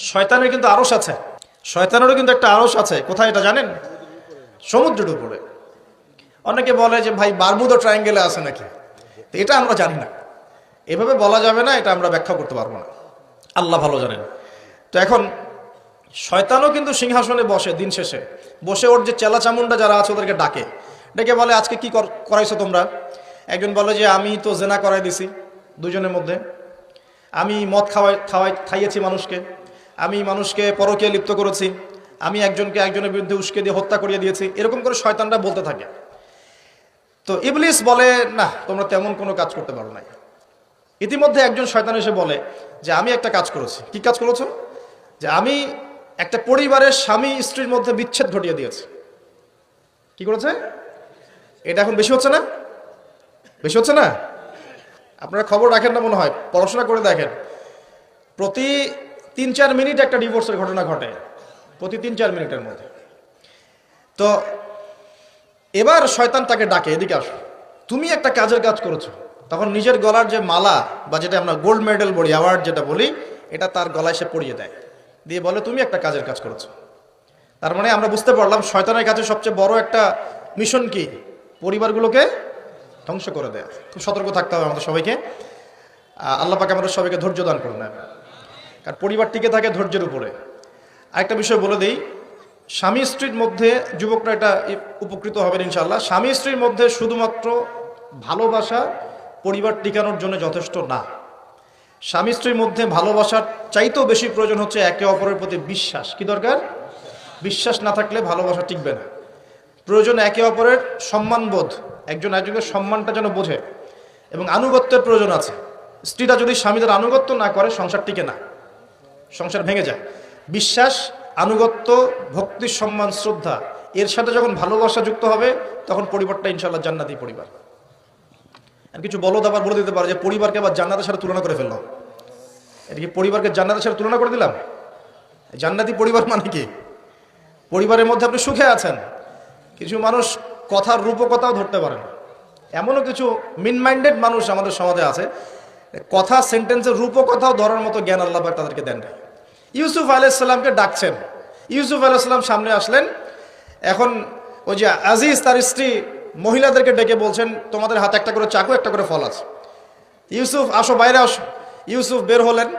শয়তানের কিন্তু আরশ আছে, শয়তানেরও কিন্তু একটা আরশ আছে। কোথায় এটা জানেন? সমুদ্রের উপরে। অনেকে বলে যে ভাই বারমুদা ট্রায়াঙ্গেলে আছে নাকি, তো এটা আমরা জানি না, এভাবে বলা যাবে না, এটা আমরা ব্যাখ্যা করতে পারবো না, আল্লাহ ভালো জানেন। তো এখন শয়তানও কিন্তু সিংহাসনে বসে, দিন শেষে বসে ওর যে চেলা চামুন্ডা যারা আছে ওদেরকে ডাকে, ডেকে বলে আজকে কি করাইছো তোমরা? একজন বলে যে আমি তো জেনা করাই দিছি দুজনের মধ্যে, আমি মদ খাইয়েছি মানুষকে, আমি মানুষকে পরকীয়া লিপ্ত করেছি, আমি একজনকে একজনের বিরুদ্ধে উস্কে দিয়ে হত্যা করিয়ে দিয়েছি, এরকম করে শয়তানরা বলতে থাকে। তো ইবলিস বলে না, তোমরা তেমন কোনো কাজ করতে পারো না। ইতিমধ্যে একজন শয়তান এসে বলে যে আমি একটা কাজ করেছি। কি কাজ করেছো? যে আমি একটা পরিবারের স্বামী স্ত্রীর মধ্যে বিচ্ছেদ ঘটিয়ে দিয়েছি। কি করেছে? এটা এখন বেশি হচ্ছে না? বেশি হচ্ছে না? আপনারা খবর রাখেন না মনে হয়, পড়াশোনা করে দেখেন, প্রতি 3-4 মিনিট একটা ডিভোর্সের ঘটনা ঘটে, প্রতি 3-4 মিনিটের মধ্যে। তো এবার শয়তান তাকে ডাকে, এদিকে আসো, তুমি একটা কাজের কাজ করেছো। তখন নিজের গলার যে মালা বা যেটা আমরা গোল্ড মেডেল বলি, অ্যাওয়ার্ড যেটা বলি, এটা তার গলায় সে পরিয়ে দেয়, দিয়ে বলে তুমি একটা কাজের কাজ করেছো। তার মানে আমরা বুঝতে পারলাম শয়তানের কাছে সবচেয়ে বড় একটা মিশন কি? পরিবারগুলোকে ধ্বংস করে দেয়। খুব সতর্ক থাকতে হবে আমাদের সবাইকে। আল্লাহ পাক আমাদের সবাইকে ধৈর্য দান করুন। কারণ পরিবার টিকে থাকে ধৈর্যের উপরে। আরেকটা বিষয় বলে দিই, স্বামী স্ত্রীর মধ্যে, যুবকরা এটা উপকৃত হবেন ইনশাআল্লাহ, স্বামী স্ত্রীর মধ্যে শুধুমাত্র ভালোবাসা পরিবার টিকানোর জন্য যথেষ্ট না। স্বামী স্ত্রীর মধ্যে ভালোবাসার চাইতেও বেশি প্রয়োজন হচ্ছে একে অপরের প্রতি বিশ্বাস। কি দরকার? বিশ্বাস না থাকলে ভালোবাসা টিকবে না। প্রয়োজন একে অপরের সম্মানবোধ, একজন একজনের সম্মানটা যেন বোঝে, এবং আনুগত্যের প্রয়োজন আছে। স্ত্রীরা যদি স্বামীদের আনুগত্য না করে সংসার টিকে না, সংসার ভেঙে যায়। বিশ্বাস, আনুগত্য, ভক্তি, সম্মান, শ্রদ্ধা, এর সাথে যখন ভালোবাসা যুক্ত হবে তখন পরিবারটা ইনশাআল্লাহ জান্নাতি পরিবার। আর কিছু বলদ আবার বলে দিতে পারে যে পরিবারকে আবার জান্নাতের সাথে তুলনা করে ফেললাম। এটা কি পরিবারকে জান্নাতের সাথে তুলনা করে দিলাম? জান্নাতি পরিবার মানে কি? পরিবারের মধ্যে আপনি সুখে আছেন, কিছু মানুষ কথার রূপকথাও ধরতে পারে না। এমনও কিছু মিন মাইন্ডেড মানুষ আমাদের সমাজে আছে, কথা সেন্টেন্সের রূপকথাও ধরার মতো জ্ঞান আল্লাহ পাক তাদেরকে দেন নাই। ইউসুফ আলাইহিস সালামকে ডাকছেন, ইউসুফ আলাইহিস সালাম সামনে আসলেন। এখন ওই যে আজিজ তার স্ত্রী মহিলাদেরকে ডেকে বলছেন তোমাদের হাতে একটা করে চাকু, একটা করে ফল আছে, ইউসুফ আসো, বাইরে আসো। ইউসুফ বের হলেন,